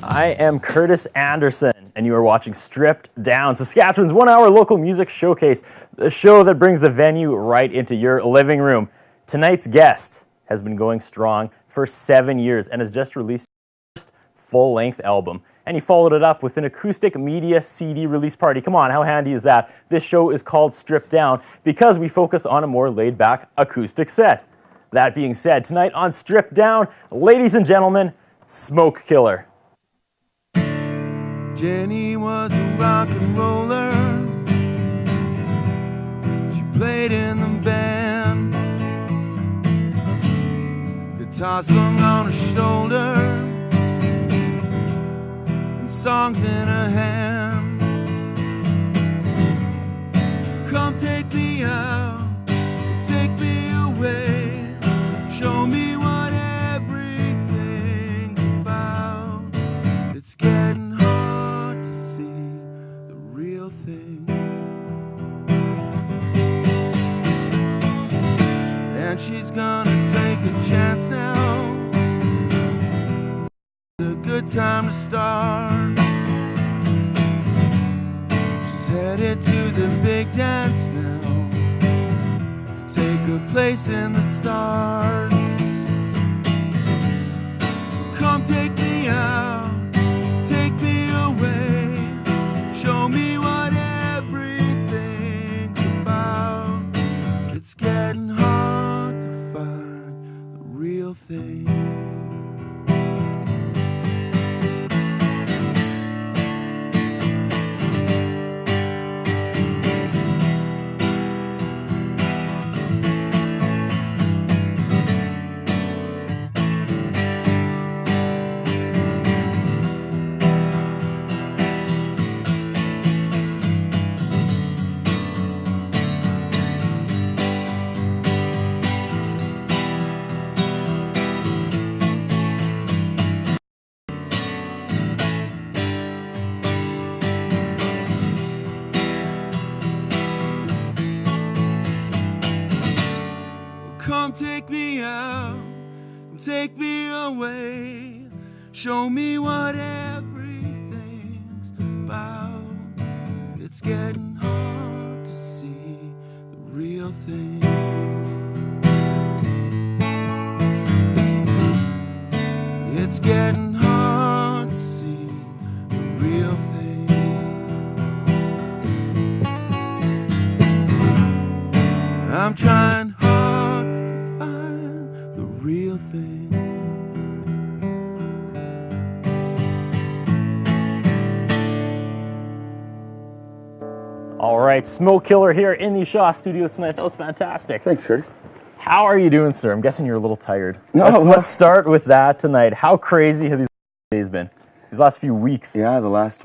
I am Curtis Anderson, and you are watching Stripped Down, Saskatchewan's one-hour local music showcase, the show that brings the venue right into your living room. Tonight's guest has been going strong for 7 years and has just released his first full-length album. And he followed it up with an acoustic media CD release party. Come on, how handy is that? This show is called Stripped Down because we focus on a more laid-back acoustic set. That being said, tonight on Stripped Down, ladies and gentlemen, Smokekiller. Jenny was a rock and roller. She played in the band. Guitar slung on her shoulder and songs in her hand. Come take me out, take me away, show me what everything's about. It's getting hard to see the real thing, and she's gonna take a chance now. It's a good time to start. She's headed to the big dance now, take her place in the stars. Come take me out, take me away, show me what everything's about. It's getting hard to find the real thing. Come take me out, come take me away, show me what everything's about. It's getting hard to see the real thing. It's getting hard to see the real thing. I'm trying hard to find the real thing. All right, Smokekiller here in the Shaw Studios tonight. That was fantastic. Thanks, Curtis. How are you doing, sir? I'm guessing you're a little tired. No, let's start with that tonight. How crazy have these days been? These last few weeks? Yeah, the last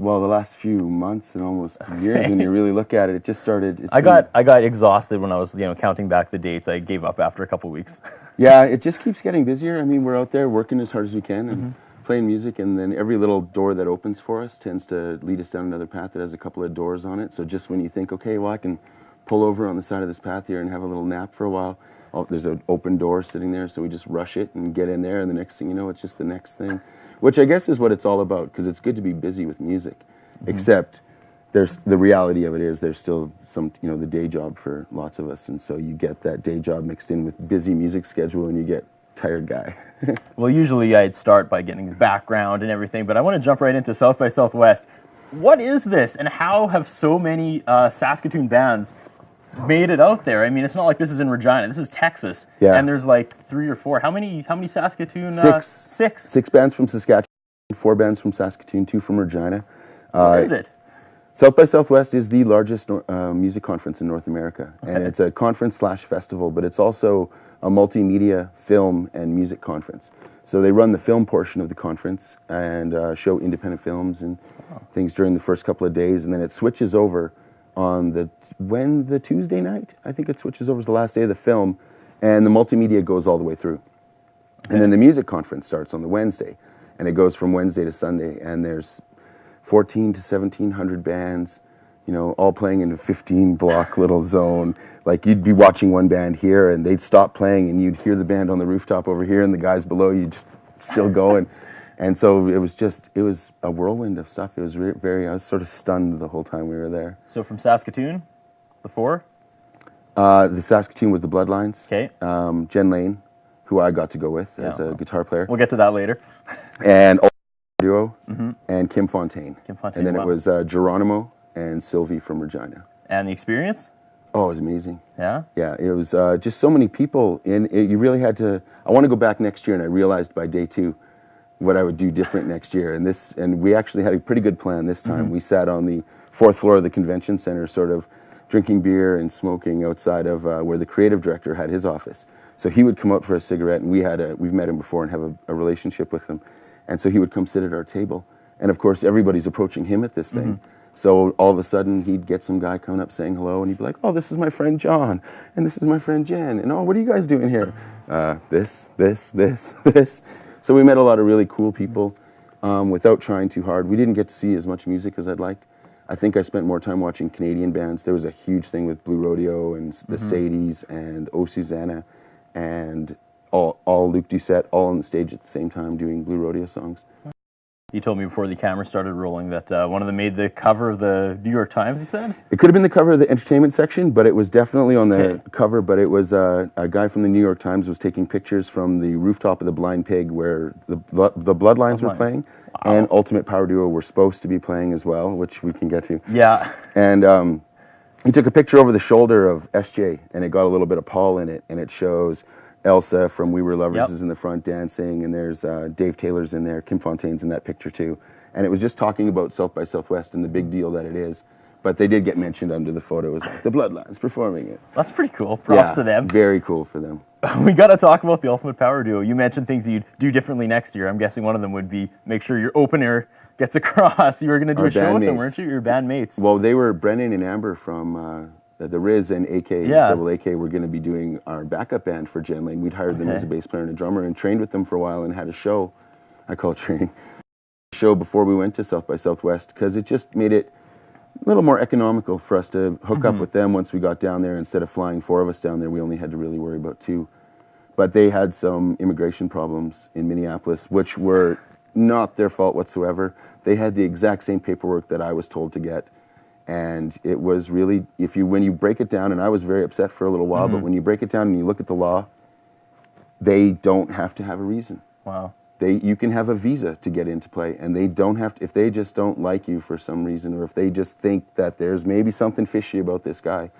few months and almost 2 years. When you really look at it, it just started. I got exhausted when I was counting back the dates. I gave up after a couple weeks. Yeah, it just keeps getting busier. I mean, we're out there working as hard as we can and playing music, and then every little door that opens for us tends to lead us down another path that has a couple of doors on it. So just when you think, okay, well, I can pull over on the side of this path here and have a little nap for a while, there's an open door sitting there, so we just rush it and get in there, and the next thing you know, it's just the next thing, which I guess is what it's all about, because it's good to be busy with music, except the reality of it is there's still some, the day job for lots of us, and so you get that day job mixed in with busy music schedule, and you get tired guy. Well, usually I'd start by getting the background and everything, but I want to jump right into South by Southwest. What is this, and how have so many Saskatoon bands made it out there? I mean, it's not like this is in Regina. This is Texas, and there's like 3 or 4. How many Saskatoon? Six bands from Saskatchewan, 4 bands from Saskatoon, 2 from Regina. Where is it? South by Southwest is the largest music conference in North America, and it's a conference/festival, but it's also a multimedia film and music conference. So they run the film portion of the conference and show independent films and things during the first couple of days, and then it switches over on the Tuesday night, I think it switches over to the last day of the film, and the multimedia goes all the way through. Okay. And then the music conference starts on the Wednesday, and it goes from Wednesday to Sunday, and there's 1,400 to 1,700 bands, all playing in a 15-block little zone. Like, you'd be watching one band here, and they'd stop playing, and you'd hear the band on the rooftop over here, and the guys below you just still going. And so it was a whirlwind of stuff. It was I was sort of stunned the whole time we were there. So from Saskatoon, the four? The Saskatoon was the Bloodlines. Okay. Jen Lane, who I got to go with as a guitar player. We'll get to that later. And duo, and Kim Fontaine. And then it was Geronimo and Sylvie from Regina. And the experience? Oh, it was amazing. Yeah? Yeah, it was just so many people. You really had to... I want to go back next year, and I realized by day 2 what I would do different next year. And we actually had a pretty good plan this time. We sat on the 4th floor of the convention center, sort of drinking beer and smoking outside of where the creative director had his office. So he would come out for a cigarette, and we've met him before and have a relationship with him. And so he would come sit at our table. And of course, everybody's approaching him at this thing. So all of a sudden, he'd get some guy coming up saying hello, and he'd be like, oh, this is my friend John, and this is my friend Jen, and oh, what are you guys doing here? This. So we met a lot of really cool people without trying too hard. We didn't get to see as much music as I'd liked. I think I spent more time watching Canadian bands. There was a huge thing with Blue Rodeo and the Sadies and Oh Susanna and all Luc Doucette all on the stage at the same time doing Blue Rodeo songs. You told me before the camera started rolling that one of them made the cover of the New York Times, you said? It could have been the cover of the entertainment section, but it was definitely on the cover. But it was a guy from the New York Times was taking pictures from the rooftop of the Blind Pig where the Bloodlines were playing. Wow. And Ultimate Power Duo were supposed to be playing as well, which we can get to. Yeah. And he took a picture over the shoulder of SJ, and it got a little bit of Paul in it, and it shows Elsa from We Were Lovers is in the front dancing, and there's Dave Taylor's in there, Kim Fontaine's in that picture too. And it was just talking about South by Southwest and the big deal that it is. But they did get mentioned under the photo as like the Bloodlines performing it. That's pretty cool. Props to them. Very cool for them. We got to talk about the Ultimate Power Duo. You mentioned things you'd do differently next year. I'm guessing one of them would be make sure your opener gets across. You were going to do a show with them, weren't you? Your bandmates. Well, they were Brennan and Amber from the Riz and Double AK were going to be doing our backup band for Jen Lane. We'd hired them as a bass player and a drummer and trained with them for a while and had a show. I call it training. Show before we went to South by Southwest because it just made it a little more economical for us to hook up with them once we got down there. Instead of flying 4 of us down there, we only had to really worry about 2. But they had some immigration problems in Minneapolis, which were not their fault whatsoever. They had the exact same paperwork that I was told to get. And it was really, when you break it down, and I was very upset for a little while, but when you break it down and you look at the law, they don't have to have a reason. Wow. You can have a visa to get into play, and they don't have to, if they just don't like you for some reason, or if they just think that there's maybe something fishy about this guy,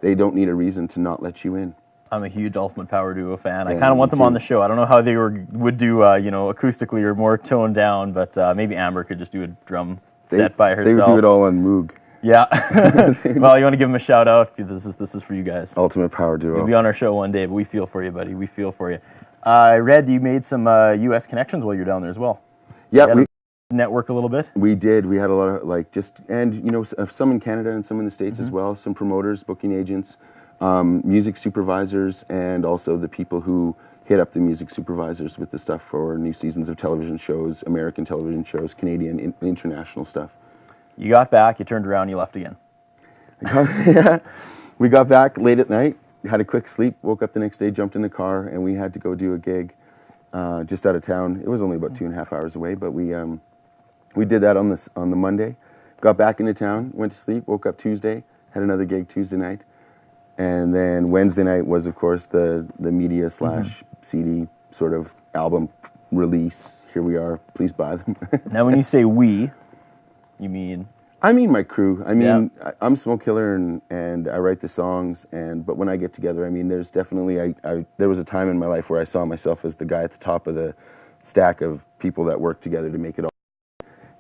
they don't need a reason to not let you in. I'm a huge Ultimate Power Duo fan. I kind of want them on the show. I don't know how they would do, acoustically or more toned down, but maybe Amber could just do a drum set by herself. They would do it all on Moog. Yeah. Well, you want to give them a shout out? This is for you guys. Ultimate Power Duo. You'll be on our show one day, but we feel for you, buddy. We feel for you. I read you made some U.S. connections while you're down there as well. Yeah, we network a little bit. We did. We had a lot of some in Canada and some in the States as well. Some promoters, booking agents, music supervisors, and also the people who hit up the music supervisors with the stuff for new seasons of television shows, American television shows, Canadian, international stuff. You got back, you turned around, you left again. We got back late at night, had a quick sleep, woke up the next day, jumped in the car, and we had to go do a gig just out of town. It was only about 2.5 hours away, but we did that on the Monday. Got back into town, went to sleep, woke up Tuesday, had another gig Tuesday night, and then Wednesday night was, of course, the media / CD sort of album release. Here we are. Please buy them. Now, when you say we, you mean? I mean my crew. I mean, I'm Smokekiller and I write the songs. But when I get together, I mean, there's definitely there was a time in my life where I saw myself as the guy at the top of the stack of people that work together to make it all.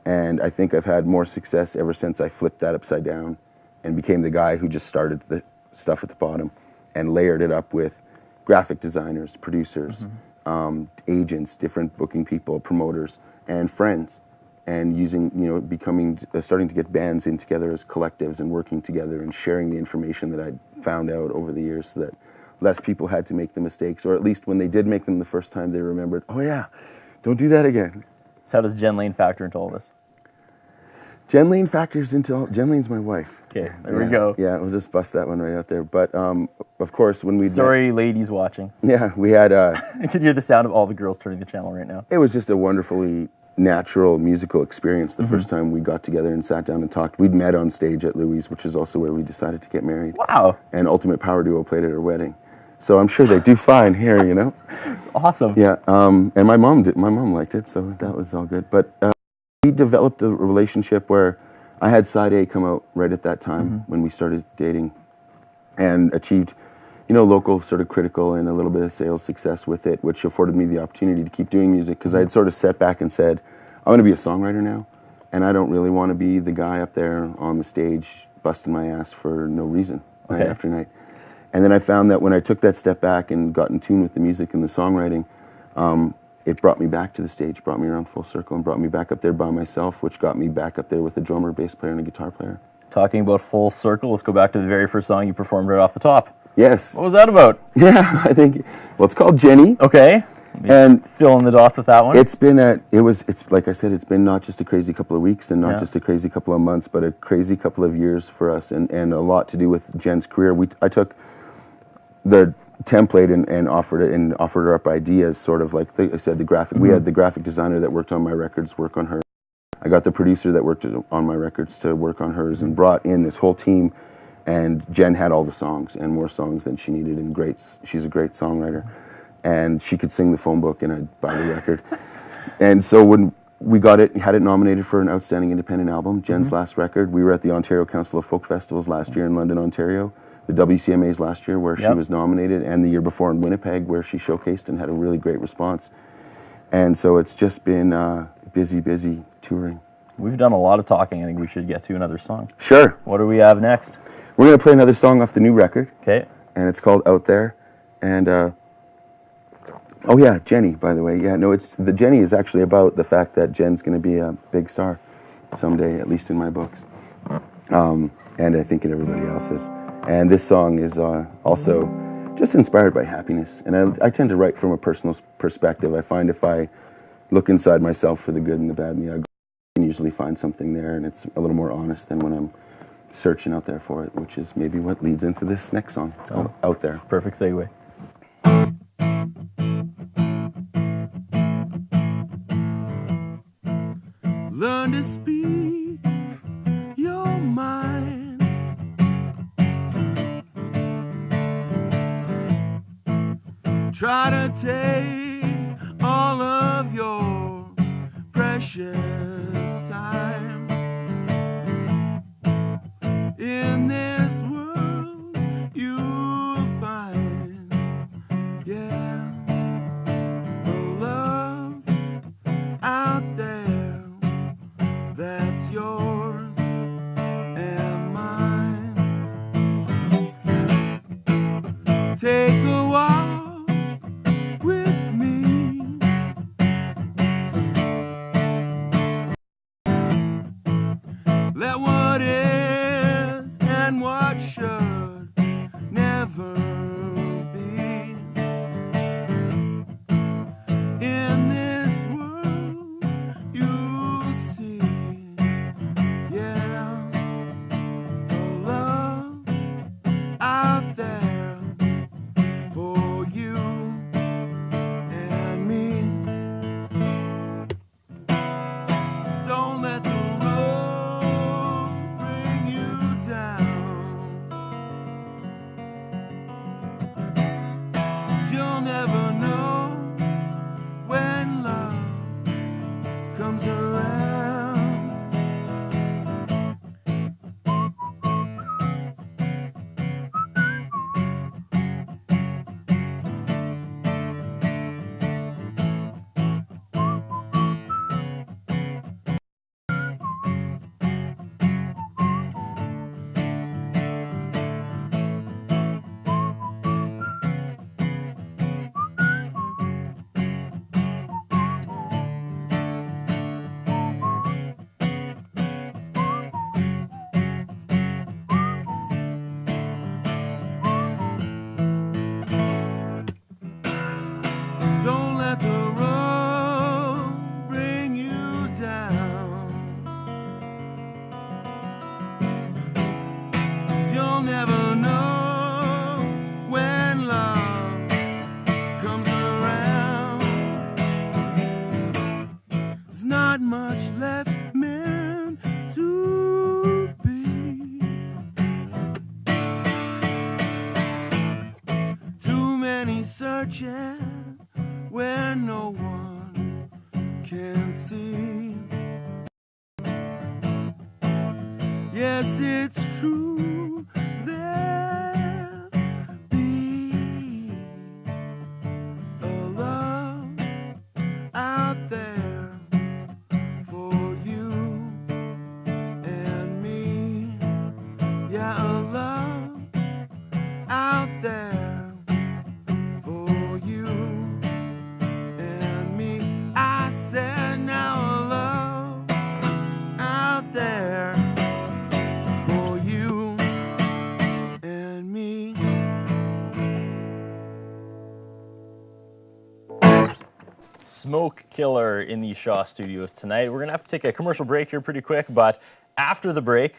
And I think I've had more success ever since I flipped that upside down and became the guy who just started the stuff at the bottom and layered it up with graphic designers, producers, agents, different booking people, promoters, and friends. And using, starting to get bands in together as collectives and working together and sharing the information that I'd found out over the years so that less people had to make the mistakes, or at least when they did make them the first time, they remembered, oh yeah, don't do that again. So how does Jen Lane factor into all this? Jen Lane factors into Jen Lane's my wife. Okay, there we go. Yeah, we'll just bust that one right out there. But of course, when we ladies watching. Yeah, we had. I can hear the sound of all the girls turning the channel right now. It was just a wonderfully natural musical experience the first time we got together and sat down and talked. We'd met on stage at Louis, which is also where we decided to get married. Wow. And Ultimate Power Duo played at our wedding. So I'm sure they do fine here, you know? Awesome. Yeah, and my mom liked it, so that was all good. But we developed a relationship where I had Side A come out right at that time when we started dating, and achieved, you know, local sort of critical and a little bit of sales success with it, which afforded me the opportunity to keep doing music, because I had sort of set back and said, I'm going to be a songwriter now, and I don't really want to be the guy up there on the stage busting my ass for no reason, night after night. And then I found that when I took that step back and got in tune with the music and the songwriting, it brought me back to the stage, brought me around full circle, and brought me back up there by myself, which got me back up there with a drummer, bass player, and a guitar player. Talking about full circle, let's go back to the very first song you performed right off the top. Yes. What was that about? Yeah, I think, well, it's called Jenny. Okay. And fill in the dots with that one. it's like I said, it's been not just a crazy couple of weeks and not just a crazy couple of months, but a crazy couple of years for us, and a lot to do with Jen's career. I took the template and offered her up ideas, sort of like I said, the graphic. We had the graphic designer that worked on my records work on her. I got the producer that worked on my records to work on hers, and brought in this whole team. And Jen had all the songs and more songs than she needed, and she's a great songwriter, and she could sing the phone book, and I'd buy the record. And so when we got it, had it nominated for an Outstanding Independent Album, Jen's last record. We were at the Ontario Council of Folk Festivals last year in London, Ontario, the WCMAs last year where she was nominated, and the year before in Winnipeg where she showcased and had a really great response. And so it's just been busy touring. We've done a lot of talking. I think we should get to another song. Sure. What do we have next? We're going to play another song off the new record. Okay. And it's called Out There. And, oh yeah, Jenny, by the way. Yeah, no, the Jenny is actually about the fact that Jen's going to be a big star someday, at least in my books. And I think in everybody else's. And this song is also just inspired by happiness. And I tend to write from a personal perspective. I find if I look inside myself for the good and the bad and the ugly, I can usually find something there, and it's a little more honest than when I'm searching out there for it, which is maybe what leads into this next song. It's called Out There. Perfect segue. Learn to speak your mind. Try to take all of your precious time. In this world you'll find, yeah, a love out there that's yours and mine. Take a walk with me. Let what is and what should never be. In this world you'll see, yeah, a love out there for you and me. Don't let the road bring you down, 'cause you'll never know when love comes around. Don't let the road bring you down, 'cause you'll never know when love comes around. It's not much left meant to be. Too many searching where no one can see. Yes, it's true, there'll be a love out there for you and me. Yeah, a love out there for you and me. I said now a love out there for you and me. Smokekiller in the Shaw Studios tonight. We're going to have to take a commercial break here pretty quick, but after the break,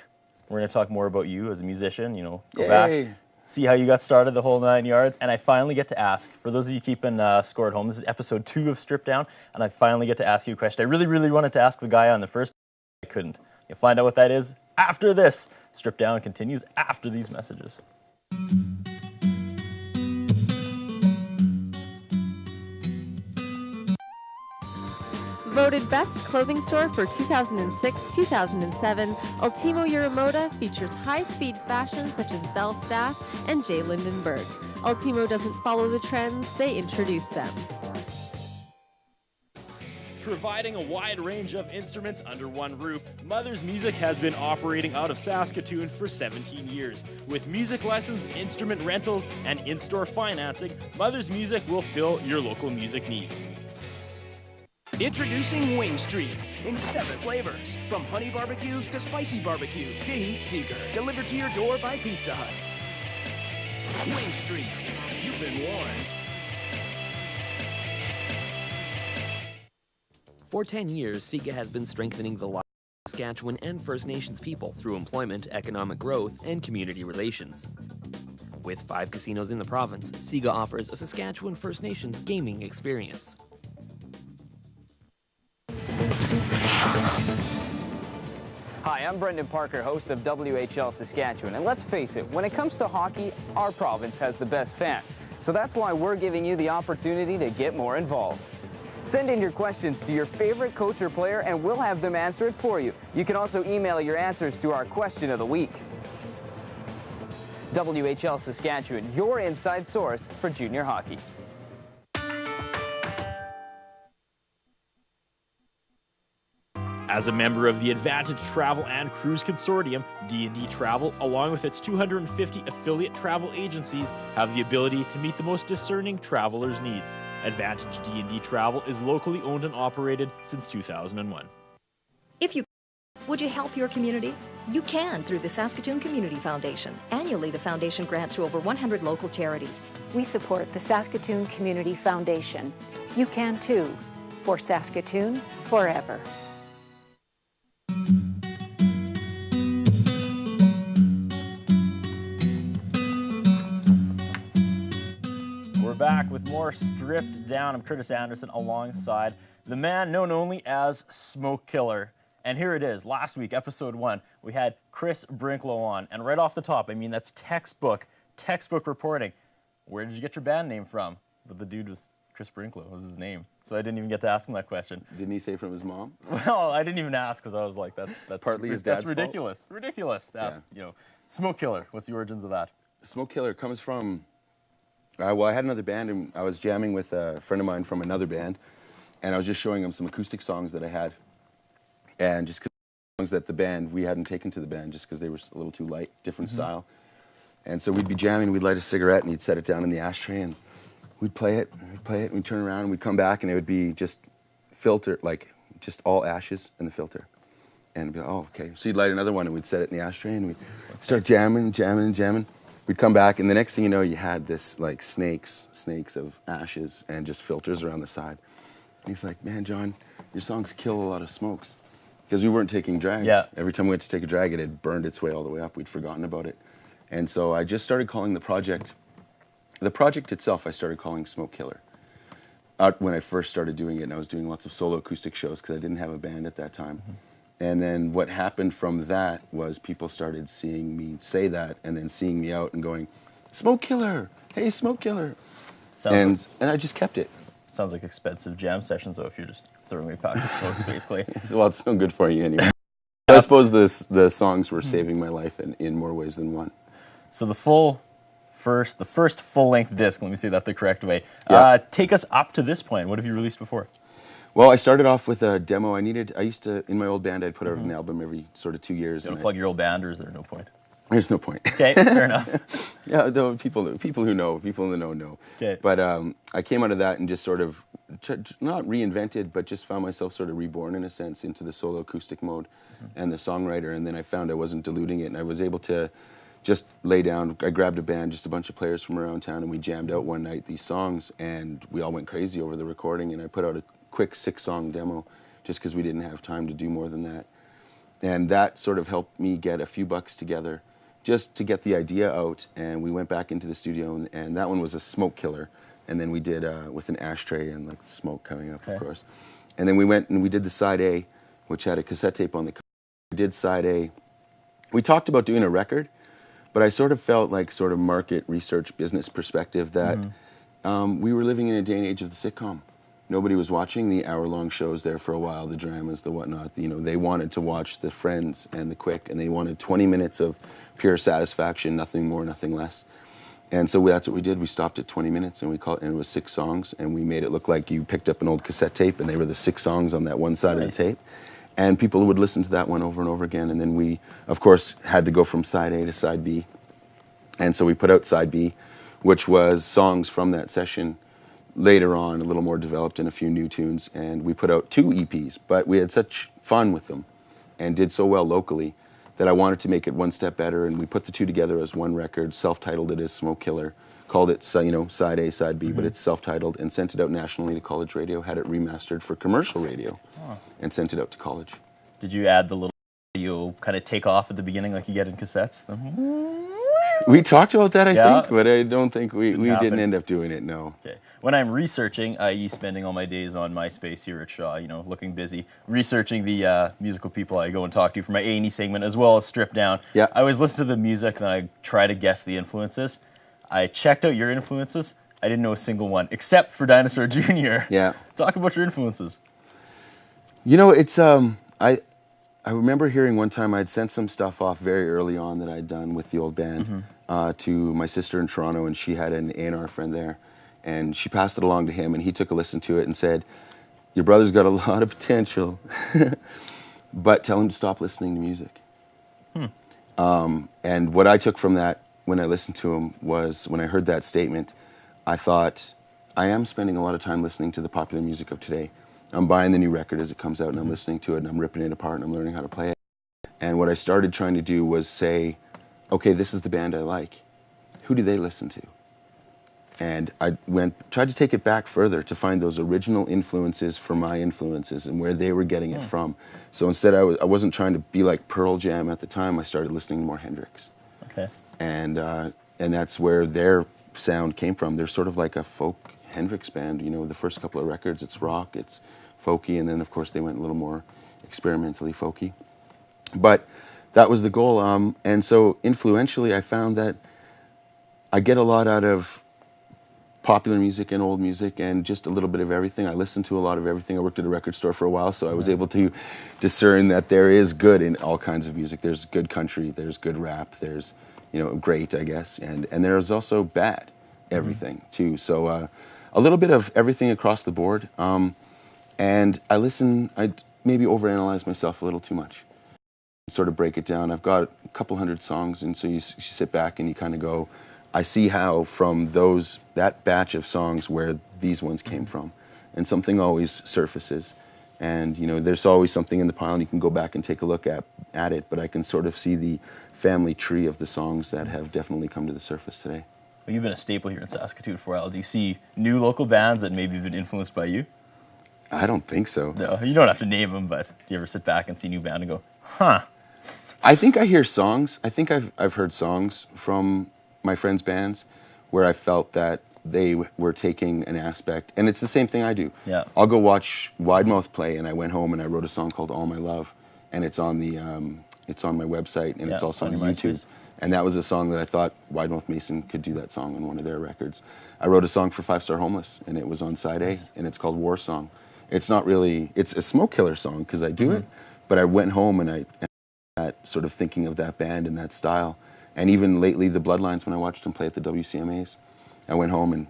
we're going to talk more about you as a musician, you know, go back, see how you got started, the whole 9 yards, and I finally get to ask, for those of you keeping score at home, this is episode 2 of Stripped Down, and I finally get to ask you a question I really, really wanted to ask the guy on the first, I couldn't. You'll find out what that is after this. Stripped Down continues after these messages. Voted Best Clothing Store for 2006-2007, Ultimo Yuramoda features high-speed fashion such as Belle Staff and J. Lindenberg. Ultimo doesn't follow the trends, they introduce them. Providing a wide range of instruments under one roof, Mother's Music has been operating out of Saskatoon for 17 years. With music lessons, instrument rentals, and in-store financing, Mother's Music will fill your local music needs. Introducing Wing Street in 7 flavors, from honey barbecue to spicy barbecue to heat seeker, delivered to your door by Pizza Hut. Wing Street, you've been warned. For 10 years, SIGA has been strengthening the lives of Saskatchewan and First Nations people through employment, economic growth, and community relations. With 5 casinos in the province, SIGA offers a Saskatchewan First Nations gaming experience. Hi, I'm Brendan Parker, host of WHL Saskatchewan, and let's face it, when it comes to hockey, our province has the best fans. So that's why we're giving you the opportunity to get more involved. Send in your questions to your favorite coach or player and we'll have them answer it for you. You can also email your answers to our question of the week. WHL Saskatchewan, your inside source for junior hockey. As a member of the Advantage Travel and Cruise Consortium, D&D Travel, along with its 250 affiliate travel agencies, have the ability to meet the most discerning travelers' needs. Advantage D&D Travel is locally owned and operated since 2001. Would you help your community? You can through the Saskatoon Community Foundation. Annually, the foundation grants to over 100 local charities. We support the Saskatoon Community Foundation. You can too. For Saskatoon, forever. We're back with more Stripped Down. I'm Curtis Anderson alongside the man known only as Smokekiller. And here it is. Last week, episode 1, we had Chris Brinklow on. And right off the top, I mean, that's textbook reporting. Where did you get your band name from? But the dude was Chris Brinklow was his name. So I didn't even get to ask him that question. Didn't he say from his mom? Well, I didn't even ask because I was like, that's partly his dad's fault? Ridiculous to ask, Smokekiller, what's the origins of that? Smokekiller comes from, well, I had another band and I was jamming with a friend of mine from another band and I was just showing him some acoustic songs that I had. And just because songs that the band, we hadn't taken to the band just because they were a little too light, different style. And so we'd be jamming, we'd light a cigarette and he'd set it down in the ashtray and we'd play it, and we'd turn around and we'd come back and it would be just filter, like just all ashes in the filter. And we'd be like, oh, okay. So he'd light another one and we'd set it in the ashtray and we'd start jamming. We'd come back and the next thing you know, you had this like snakes of ashes and just filters around the side. And he's like, man, John, your songs kill a lot of smokes. Because we weren't taking drags. Yeah. Every time we went to take a drag, it had burned its way all the way up. We'd forgotten about it. And so I just started calling the project itself, I started calling Smokekiller. out when I first started doing it, and I was doing lots of solo acoustic shows because I didn't have a band at that time. And then what happened from that was people started seeing me say that, and then seeing me out and going, Smokekiller, hey, Smokekiller. And I just kept it. Sounds like expensive jam sessions, though, if you're just throwing away packs of smokes, basically. Well, it's no good for you anyway. I suppose the songs were saving my life in more ways than one. So the first full-length disc, let me say that the correct way. Yeah. Take us up to this point. What have you released before? Well, I started off with a demo. I used to, in my old band, I'd put out an album every sort of 2 years. You want to plug your old band, or is there no point? There's no point. Okay, fair enough. Yeah, though people who know, people in the know. Okay. But I came out of that and just sort of, not reinvented, but just found myself sort of reborn in a sense into the solo acoustic mode and the songwriter. And then I found I wasn't diluting it, and I was able to just lay down. I grabbed a band, just a bunch of players from around town, and we jammed out one night these songs, and we all went crazy over the recording. And I put out a quick 6-song demo just because we didn't have time to do more than that. And that sort of helped me get a few bucks together just to get the idea out. And we went back into the studio, and that one was a Smokekiller. And then we did with an ashtray and like smoke coming up, of course. And then we went and we did the side A, which had a cassette tape on the cover. We did side A. We talked about doing a record, but I sort of felt like sort of market research business perspective that we were living in a day and age of the sitcom. Nobody was watching the hour-long shows there for a while, the dramas, the whatnot. You know, they wanted to watch the Friends and the Quick, and they wanted 20 minutes of pure satisfaction, nothing more, nothing less. And so that's what we did. We stopped at 20 minutes, and and it was 6 songs, and we made it look like you picked up an old cassette tape, and they were the 6 songs on that one side of the tape. And people would listen to that one over and over again. And then we, of course, had to go from side A to side B. And so we put out side B, which was songs from that session later on, a little more developed and a few new tunes. And we put out 2 EPs, but we had such fun with them and did so well locally that I wanted to make it one step better. And we put the 2 together as one record, self-titled it as Smokekiller, called it, side A, side B, but it's self-titled, and sent it out nationally to college radio, had it remastered for commercial radio, and sent it out to college. Did you add the little you kind of take off at the beginning like you get in cassettes? We talked about that, I think, but I don't think we didn't end up doing it, no. Okay. When I'm researching, i.e. spending all my days on MySpace here at Shaw, you know, looking busy, researching the musical people I go and talk to for my A&E segment, as well as Strip Down, I always listen to the music and I try to guess the influences. I checked out your influences. I didn't know a single one, except for Dinosaur Jr. Yeah. Talk about your influences. You know, it's, I remember hearing one time I'd sent some stuff off very early on that I'd done with the old band to my sister in Toronto, and she had an A&R friend there. And she passed it along to him, and he took a listen to it and said, your brother's got a lot of potential, but tell him to stop listening to music. And what I took from that when I listened to him was, when I heard that statement, I thought, I am spending a lot of time listening to the popular music of today. I'm buying the new record as it comes out, and I'm listening to it, and I'm ripping it apart, and I'm learning how to play it. And what I started trying to do was say, okay, this is the band I like. Who do they listen to? And I tried to take it back further to find those original influences for my influences and where they were getting it from. So instead, I wasn't trying to be like Pearl Jam at the time. I started listening to more Hendrix. Okay. And that's where their sound came from. They're sort of like a folk Hendrix band. You know, the first couple of records, it's rock, it's folky, and then of course they went a little more experimentally folky. But that was the goal. And so influentially, I found that I get a lot out of popular music and old music and just a little bit of everything. I listened to a lot of everything. I worked at a record store for a while, so I was able to discern that there is good in all kinds of music. There's good country, there's good rap, there's, you know, great, I guess, and there's also bad everything too. So a little bit of everything across the board. And I maybe overanalyze myself a little too much. Sort of break it down. I've got a couple hundred songs, and so you sit back and you kind of go, I see how from that batch of songs where these ones came from, and something always surfaces. And you know, there's always something in the pile, and you can go back and take a look at it, but I can sort of see the family tree of the songs that have definitely come to the surface today. Well, you've been a staple here in Saskatoon for a while. Do you see new local bands that maybe have been influenced by you? I don't think so. No, you don't have to name them, but do you ever sit back and see a new band and go, huh? I think I hear songs. I think I've heard songs from my friends' bands where I felt that they were taking an aspect, and it's the same thing I do. Yeah. I'll go watch Widemouth play, and I went home and I wrote a song called All My Love, and it's on my website, and it's also on YouTube. MySpace. And that was a song that I thought Widemouth Mason could do that song on one of their records. I wrote a song for 5 Star Homeless, and it was on side A, and it's called War Song. It's not really, it's a Smokekiller song because I do it, but I went home and I sort of thinking of that band and that style. And even lately, the Bloodlines, when I watched them play at the WCMAs, I went home and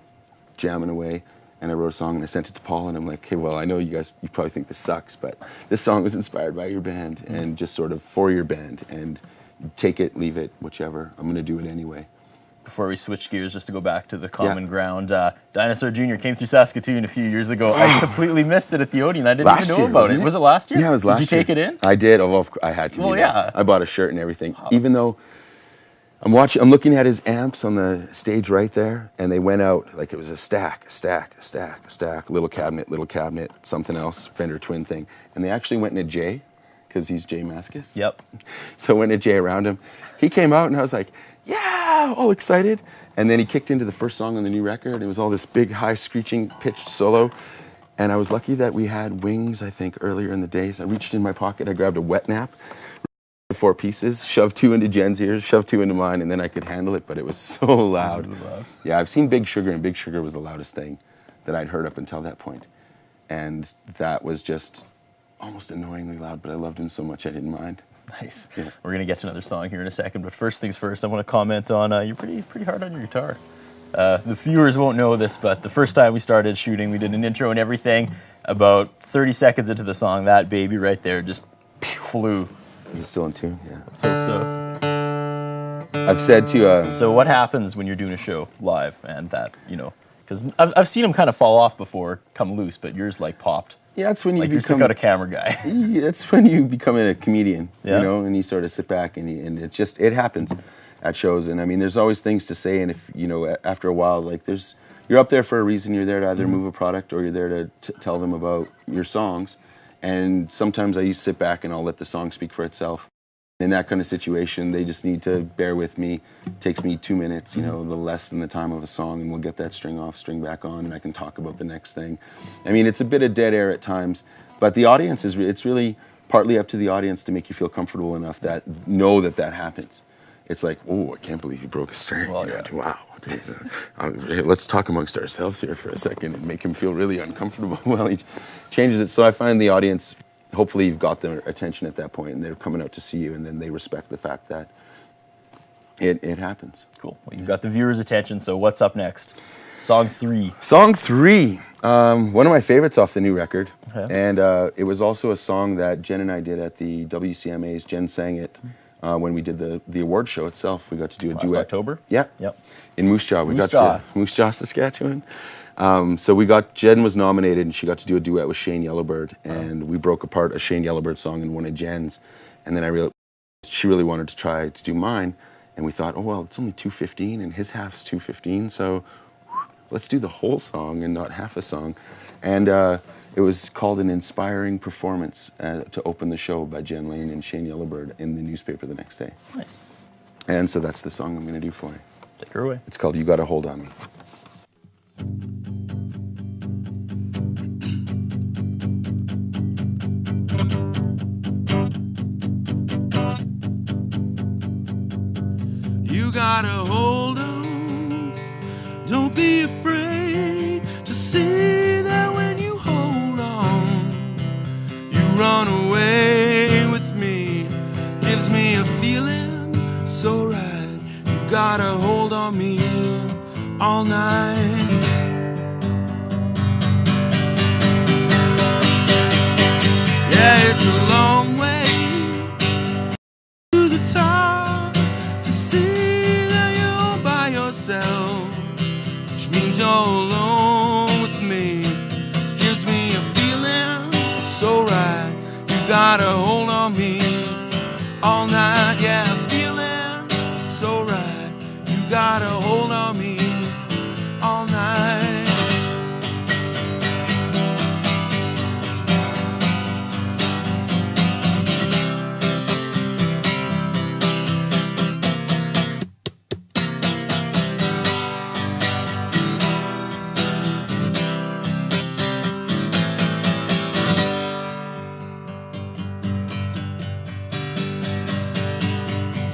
jamming away, and I wrote a song and I sent it to Paul, and I'm like, hey, well, I know you probably think this sucks, but this song was inspired by your band and just sort of for your band, and take it, leave it, whichever. I'm going to do it anyway. Before we switch gears, just to go back to the common ground, Dinosaur Jr. came through Saskatoon a few years ago. I completely missed it at the Odeon. I didn't even know about it. Was it last year? Yeah, it was last year. Did you take it in? I did. Oh, I had to. Well, yeah. I bought a shirt and everything. Even though I'm looking at his amps on the stage right there, and they went out like it was a stack, little cabinet, something else, Fender Twin thing. And they actually went in a J, because he's Jay Mascis. Yep. So I went in a J around him. He came out, and I was like, yeah, all excited. And then he kicked into the first song on the new record. It was all this big, high, screeching, pitched solo. And I was lucky that we had Wings, I think, earlier in the day. So I reached in my pocket, I grabbed a wet nap, 4 pieces, shoved 2 into Jen's ears, shoved 2 into mine, and then I could handle it, but it was so loud. Really loud. Yeah, I've seen Big Sugar, and Big Sugar was the loudest thing that I'd heard up until that point. And that was just almost annoyingly loud, but I loved him so much I didn't mind. Nice. Yeah. We're going to get to another song here in a second, but first things first, I want to comment on, you're pretty hard on your guitar. The viewers won't know this, but the first time we started shooting, we did an intro and everything. About 30 seconds into the song, that baby right there just flew. Is it still in tune? Yeah. Let's hope so. I've said to... So what happens when you're doing a show live and that, because I've seen them kind of fall off before, come loose, but yours like popped. Yeah, that's when you like you're still got a camera guy. That's when you become a comedian, Yeah. and you sort of sit back and it happens at shows. And I mean, there's always things to say, and if, after a while, like you're up there for a reason. You're there to either move a product or you're there to tell them about your songs. And sometimes I used to sit back and I'll let the song speak for itself. In that kind of situation, they just need to bear with me. It takes me 2 minutes, a little less than the time of a song, and we'll get that string off, string back on, and I can talk about the next thing. I mean, it's a bit of dead air at times, but the audience it's really partly up to the audience to make you feel comfortable enough that that happens. It's like, oh, I can't believe you broke a string. Well, yeah. Wow. Let's talk amongst ourselves here for a second and make him feel really uncomfortable while he changes it. So I find the audience, hopefully you've got their attention at that point and they're coming out to see you, and then they respect the fact that it happens. Cool. Well, you've got the viewers' attention, so what's up next? Song 3. Song 3. One of my favorites off the new record. Okay. And it was also a song that Jen and I did at the WCMAs. Jen sang it when we did the award show itself. We got to do a Last duet. October? Yeah. Yep. In Moose Jaw. Moose Jaw, Saskatchewan. So Jen was nominated, and she got to do a duet with Shane Yellowbird, and we broke apart a Shane Yellowbird song and one of Jen's, and then I realized she really wanted to try to do mine, and we thought, oh well, it's only 2:15 and his half's 2:15, so let's do the whole song and not half a song, and it was called An Inspiring Performance to open the show by Jen Lane and Shane Yellowbird in the newspaper the next day. Nice. And so that's the song I'm going to do for you. Take her away. It's called You Got a Hold on Me. You gotta hold on, don't be afraid to see that when you hold on, you run away with me, gives me a feeling so right. You gotta hold on me all night. Yeah, it's a long way to the top to see that you're by yourself, which means you're alone with me. Gives me a feeling so right. You gotta hold on me all night. Yeah, feeling so right. You gotta hold on me all night.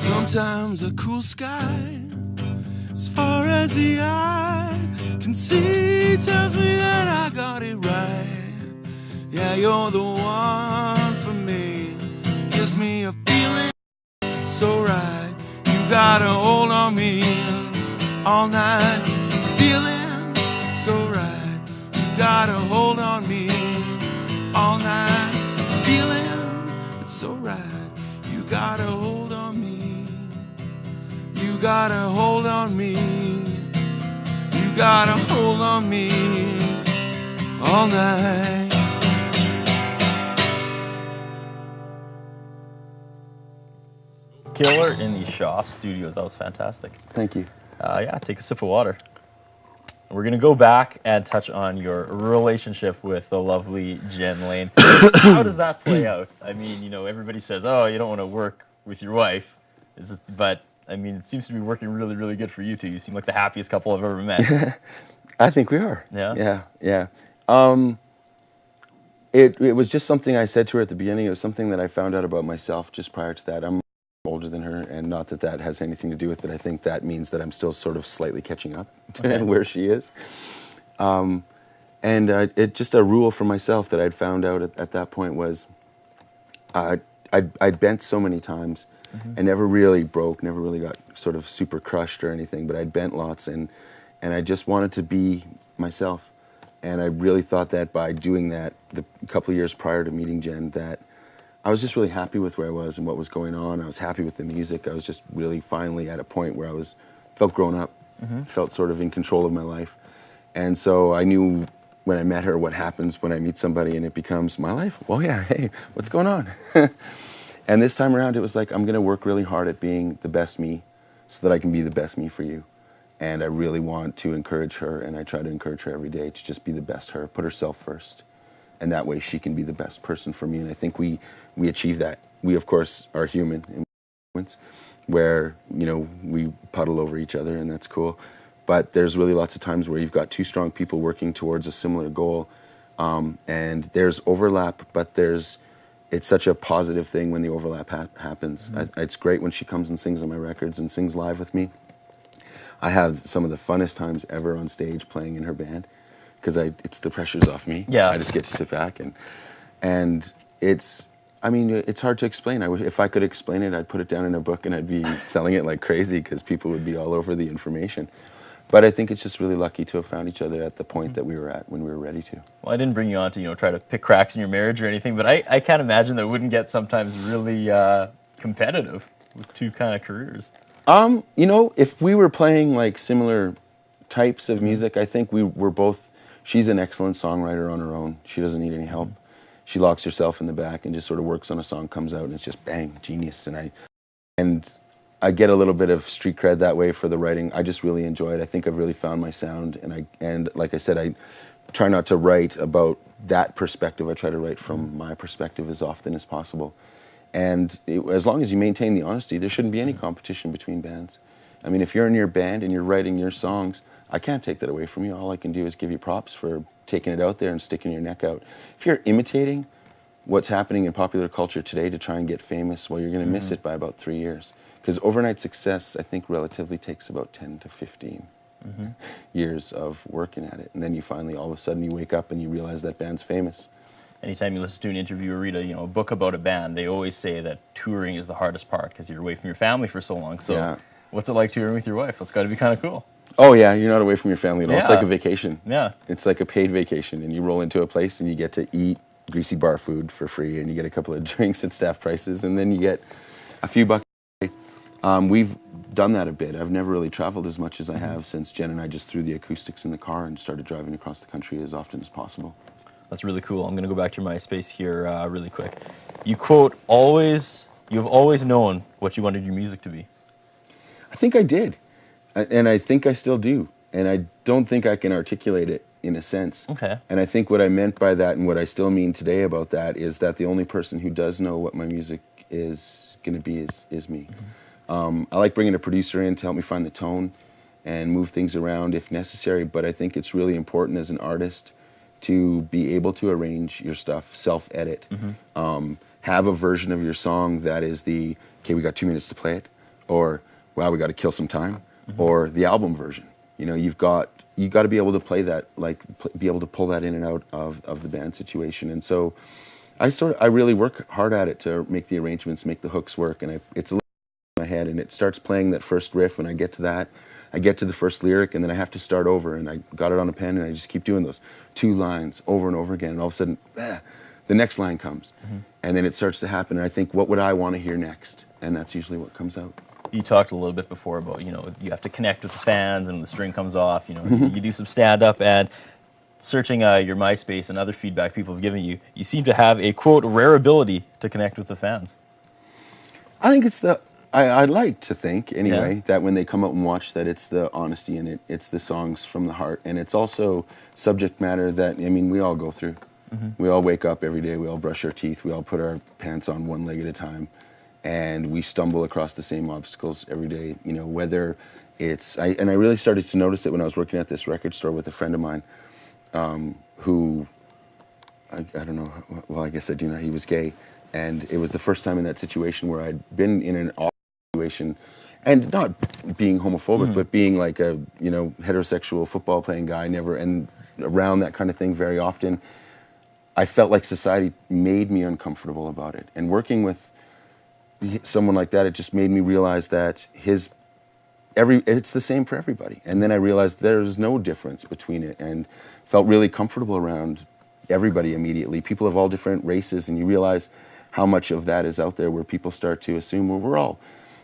Sometimes a cool sky, as far as the eye can see, tells me that I got it right. Yeah, you're the one for me. Gives me a feeling so right. You got a hold on me all night. Feeling so right. You got a hold on me all night. Feeling it's so right. You got a hold on me. You got a hold on me. You got a hold on me all night. Killer in the Shaw Studios. That was fantastic. Thank you. Yeah, take a sip of water. We're going to go back and touch on your relationship with the lovely Jen Lane. How does that play out? I mean, you know, everybody says, oh, you don't want to work with your wife. But, I mean, it seems to be working really, really good for you two. You seem like the happiest couple I've ever met. I think we are. Yeah? Yeah. It was just something I said to her at the beginning. It was something that I found out about myself just prior to that. I'm older than her, and not that that has anything to do with it. I think that means that I'm still sort of slightly catching up to where she is. And it just a rule for myself that I'd found out at that point was I'd bent so many times and never really broke, never really got sort of super crushed or anything, but I'd bent lots, and I just wanted to be myself. And I really thought that by doing that, the couple of years prior to meeting Jen, that I was just really happy with where I was and what was going on. I was happy with the music. I was just really finally at a point where I felt grown up, felt sort of in control of my life. And so I knew when I met her what happens when I meet somebody and it becomes my life. Well, yeah, hey, what's going on? And this time around, it was like, I'm going to work really hard at being the best me so that I can be the best me for you. And I really want to encourage her, and I try to encourage her every day to just be the best her, put herself first. And that way she can be the best person for me. And I think we achieve that. We, of course, are human in moments where, you know, we puddle over each other, and that's cool. But there's really lots of times where you've got two strong people working towards a similar goal, and there's overlap, but it's such a positive thing when the overlap happens. It's great when she comes and sings on my records and sings live with me. I have some of the funnest times ever on stage playing in her band, because it's the pressure's off me. Yeah. I just get to sit back and it's hard to explain. If I could explain it, I'd put it down in a book and I'd be selling it like crazy because people would be all over the information. But I think it's just really lucky to have found each other at the point that we were at when we were ready to. Well, I didn't bring you on to, you know, try to pick cracks in your marriage or anything, but I can't imagine that it wouldn't get sometimes really competitive with two kind of careers. You know, if we were playing like similar types of music, I think we're both. She's an excellent songwriter on her own. She doesn't need any help. She locks herself in the back and just sort of works on a song, comes out, and it's just bang, genius. And I get a little bit of street cred that way for the writing. I just really enjoy it. I think I've really found my sound, and like I said, I try not to write about that perspective. I try to write from my perspective as often as possible. And as long as you maintain the honesty, there shouldn't be any competition between bands. I mean, if you're in your band and you're writing your songs, I can't take that away from you. All I can do is give you props for taking it out there and sticking your neck out. If you're imitating what's happening in popular culture today to try and get famous, well, you're going to miss it by about 3 years. Because overnight success, I think, relatively takes about 10 to 15 years of working at it. And then you finally, all of a sudden, you wake up and you realize that band's famous. Anytime you listen to an interview or read a book about a band, they always say that touring is the hardest part because you're away from your family for so long. So what's it like touring with your wife? That's got to be kind of cool. Oh, yeah, you're not away from your family at all. Yeah. It's like a vacation. Yeah. It's like a paid vacation, and you roll into a place and you get to eat greasy bar food for free, and you get a couple of drinks at staff prices, and then you get a few bucks. We've done that a bit. I've never really traveled as much as I have since Jen and I just threw the acoustics in the car and started driving across the country as often as possible. That's really cool. I'm going to go back to your MySpace here really quick. You quote, you've always known what you wanted your music to be. I think I did. And I think I still do. And I don't think I can articulate it in a sense. Okay. And I think what I meant by that and what I still mean today about that is that the only person who does know what my music is going to be is me. I like bringing a producer in to help me find the tone and move things around if necessary, but I think it's really important as an artist to be able to arrange your stuff, self-edit. Have a version of your song that is okay, we got 2 minutes to play it. or wow, we got to kill some time, or the album version. You know, you got to be able to play that, like be able to pull that in and out of the band situation. And so I really work hard at it to make the arrangements, make the hooks work, and it's a little in my head, and it starts playing that first riff, and I get to that, I get to the first lyric, and then I have to start over, and I got it on a pen, and I just keep doing those 2 lines over and over again, and all of a sudden, the next line comes, and then it starts to happen, and I think, what would I want to hear next? And that's usually what comes out. You talked a little bit before about, you know, you have to connect with the fans, and when the string comes off, you know, you do some stand-up, and searching your MySpace and other feedback people have given you, you seem to have a, quote, rare ability to connect with the fans. I think it's I'd like to think, anyway, that when they come out and watch, that it's the honesty in it, it's the songs from the heart, and it's also subject matter that, I mean, we all go through. We all wake up every day, we all brush our teeth, we all put our pants on one leg at a time, and we stumble across the same obstacles every day, you know, whether it's, I really started to notice it when I was working at this record store with a friend of mine, who, I don't know, well, I guess I do know, he was gay, and it was the first time in that situation where I'd been in an awkward situation, and not being homophobic, but being like a, you know, heterosexual football playing guy, never, and around that kind of thing very often, I felt like society made me uncomfortable about it. And working with someone like that, it just made me realize that it's the same for everybody. And then I realized there's no difference between it, and felt really comfortable around everybody immediately. People of all different races, and you realize how much of that is out there where people start to assume, well,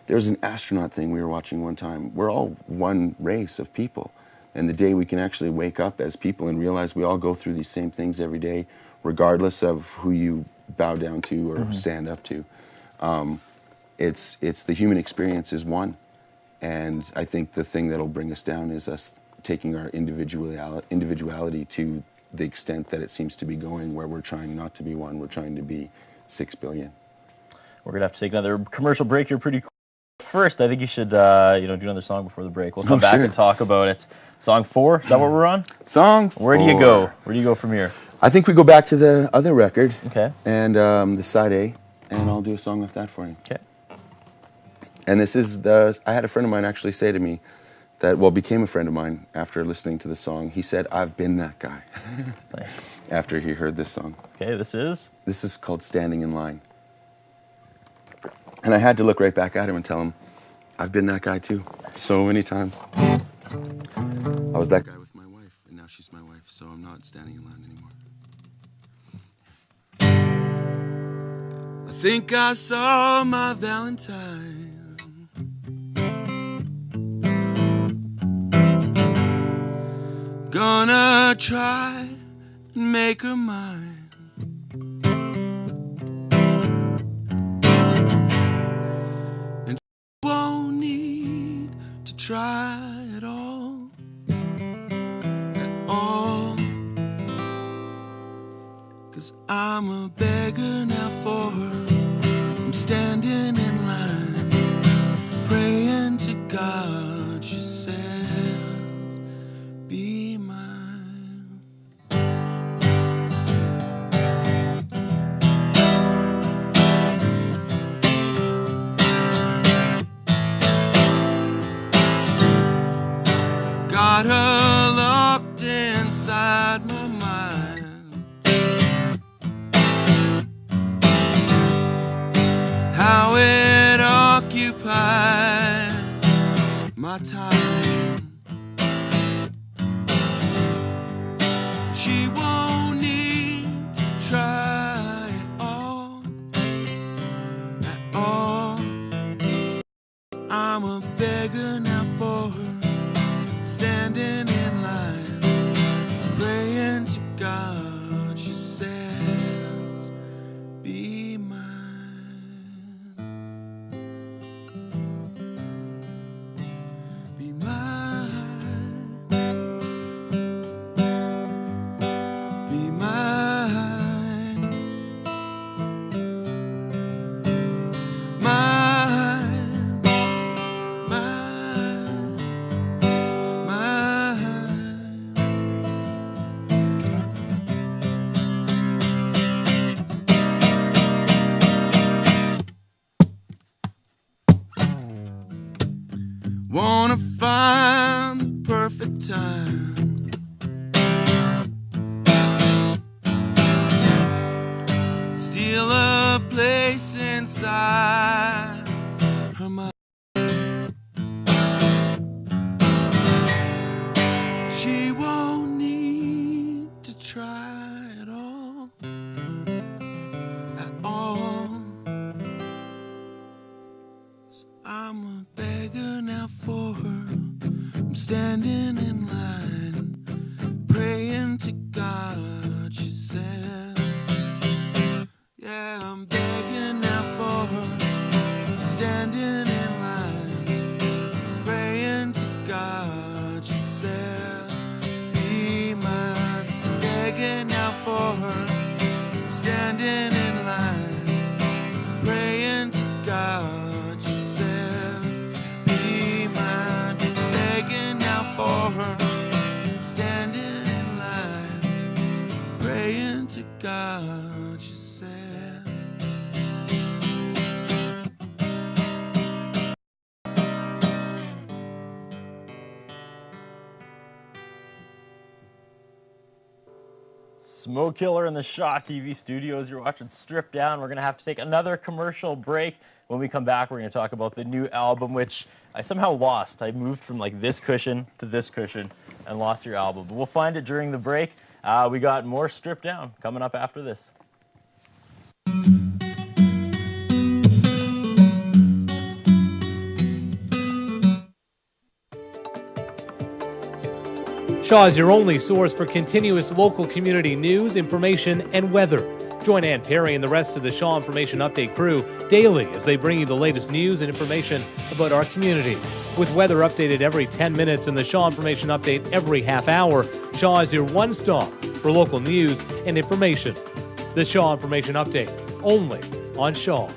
there's an astronaut thing we were watching one time. We're all one race of people. And the day we can actually wake up as people and realize we all go through these same things every day, regardless of who you bow down to or stand up to. It's the human experience is one. And I think the thing that'll bring us down is us taking our individuality to the extent that it seems to be going, where we're trying not to be one, we're trying to be 6 billion. We're going to have to take another commercial break here pretty quick. First, I think you should do another song before the break. We'll come back and talk about it. Song 4, is that what we're on? Song 4. Where do you go? Where do you go from here? I think we go back to the other record. Okay. And the side A, and I'll do a song off that for you. Okay. And this is I had a friend of mine actually say to me that, became a friend of mine after listening to the song. He said, I've been that guy. Nice. After he heard this song. Okay, this is? This is called Standing in Line. And I had to look right back at him and tell him, I've been that guy too, so many times. I was that guy with my wife, and now she's my wife, so I'm not standing in line anymore. I think I saw my Valentine. Gonna try and make her mine. And won't need to try at all. At all. 'Cause I'm a beggar now for her. I'm standing in line, praying to God, she says, be mine. Got her locked inside my mind. How it occupies my time. She won't need to try at all. I'm a beggar now for her, standing in line, praying to God, she says, be mine. Be mine. Be mine. Mine. Mine. time. Steal a place inside her mind. She won't need to try at all, at all. So I'm a beggar now for her. I'm standing in line, praying to God, she says. Yeah, I'm begging now for her. I'm standing in line, praying to God, she says. Be mine. Begging now for her. I'm standing in line, praying to God, she says. Be mine. Begging now for her. I'm standing in line, praying to God, she says. Smokekiller in the Shaw TV studios. You're watching Stripped Down. We're going to have to take another commercial break. When we come back, we're going to talk about the new album, which I somehow lost. I moved from like this cushion to this cushion and lost your album. But we'll find it during the break. We got more Stripped Down coming up after this. Shaw is your only source for continuous local community news, information, and weather. Join Ann Perry and the rest of the Shaw Information Update crew daily as they bring you the latest news and information about our community. With weather updated every 10 minutes and the Shaw Information Update every half hour, Shaw is your one stop for local news and information. The Shaw Information Update, only on Shaw.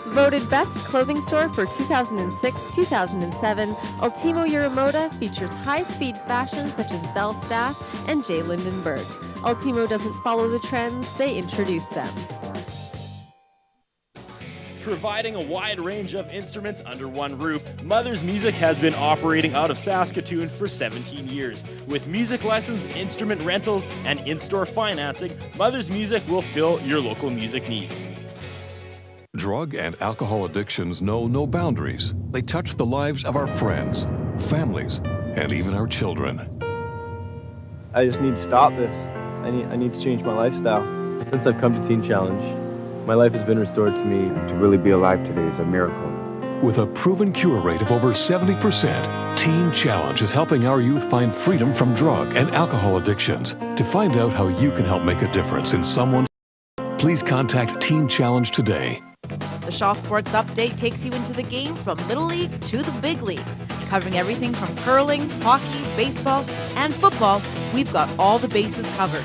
Voted Best Clothing Store for 2006-2007, Ultimo Yuramoda features high-speed fashion such as Belle Staff and J. Lindenberg. Ultimo doesn't follow the trends, they introduce them. Providing a wide range of instruments under one roof, Mother's Music has been operating out of Saskatoon for 17 years. With music lessons, instrument rentals, and in-store financing, Mother's Music will fill your local music needs. Drug and alcohol addictions know no boundaries. They touch the lives of our friends, families, and even our children. I just need to stop this. I need to change my lifestyle. Since I've come to Teen Challenge, my life has been restored to me. To really be alive today is a miracle. With a proven cure rate of over 70%, Teen Challenge is helping our youth find freedom from drug and alcohol addictions. To find out how you can help make a difference in someone's life, please contact Teen Challenge today. The Shaw Sports Update takes you into the game from Little League to the big leagues. Covering everything from curling, hockey, baseball, and football, we've got all the bases covered.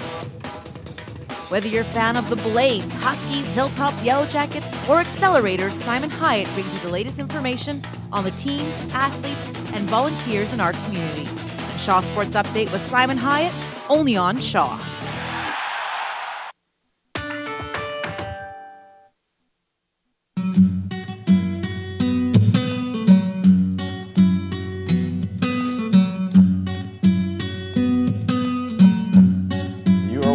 Whether you're a fan of the Blades, Huskies, Hilltops, Yellow Jackets, or Accelerators, Simon Hyatt brings you the latest information on the teams, athletes, and volunteers in our community. The Shaw Sports Update with Simon Hyatt, only on Shaw.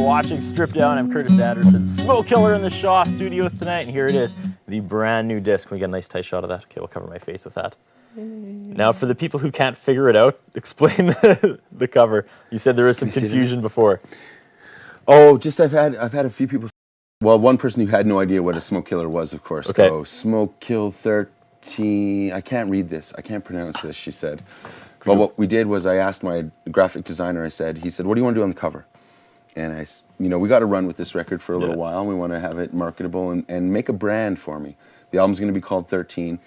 Watching Stripped Down. I'm Curtis Anderson. Smokekiller in the Shaw studios tonight, and here it is, the brand new disc. Can we get a nice tight shot of that? Okay, we'll cover my face with that. Now, for the people who can't figure it out, explain the cover. You said there was some confusion before. Oh, just I've had a few people. Well, one person who had no idea what a Smokekiller was, of course. Okay. So Smokekill 13. I can't read this. I can't pronounce this. She said. But what we did was I asked my graphic designer. He said, "What do you want to do on the cover?" And we got to run with this record for a little while. We want to have it marketable and make a brand for me. The album's going to be called 13.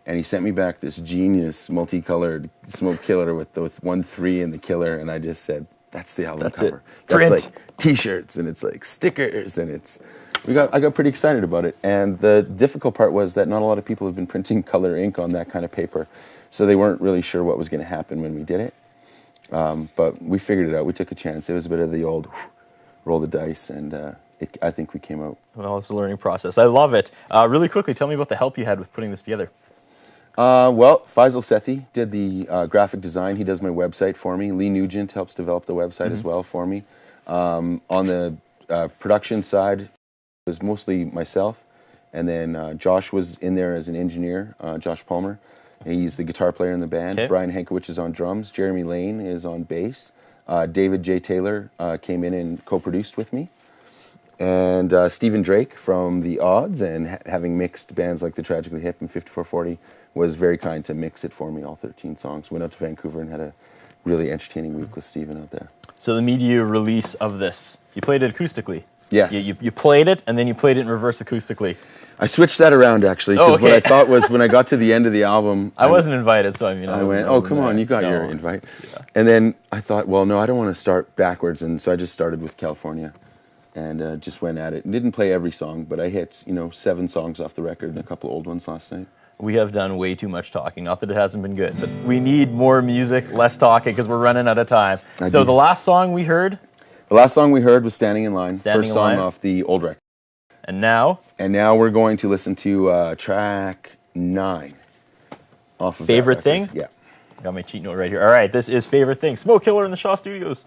And he sent me back this genius, multicolored Smokekiller with 1 3 and the killer. And I just said, that's the album cover. That's like T-shirts and it's like stickers and I got pretty excited about it. And the difficult part was that not a lot of people have been printing color ink on that kind of paper. So they weren't really sure what was going to happen when we did it. But we figured it out. We took a chance. It was a bit of the old roll the dice, and I think we came out. Well, it's a learning process. I love it. Really quickly, tell me about the help you had with putting this together. Well, Faisal Sethi did the graphic design. He does my website for me. Lee Nugent helps develop the website as well for me. On the production side, it was mostly myself. And then Josh was in there as an engineer, Josh Palmer. He's the guitar player in the band. Okay. Brian Hankowicz is on drums. Jeremy Lane is on bass. David J. Taylor came in and co-produced with me. And Stephen Drake from The Odds, and having mixed bands like The Tragically Hip and 5440, was very kind to mix it for me, all 13 songs. Went out to Vancouver and had a really entertaining week with Stephen out there. So the media release of this, you played it acoustically. Yes. You played it, and then you played it in reverse acoustically. I switched that around, actually, because what I thought was when I got to the end of the album... I wasn't invited, so I mean... I went, oh, come on, you got your invite. Yeah. And then I thought, well, no, I don't want to start backwards, and so I just started with California and just went at it. And didn't play every song, but I hit, 7 songs off the record and a couple old ones last night. We have done way too much talking. Not that it hasn't been good, but we need more music, less talking, because we're running out of time. So the last song we heard? The last song we heard was Standing in Line. Standing First in song Line. off the old record. And now? And now we're going to listen to track 9 off of Favorite that Thing? record. Yeah. Got my cheat note right here. All right, this is Favorite Thing. Smokekiller in the Shaw Studios.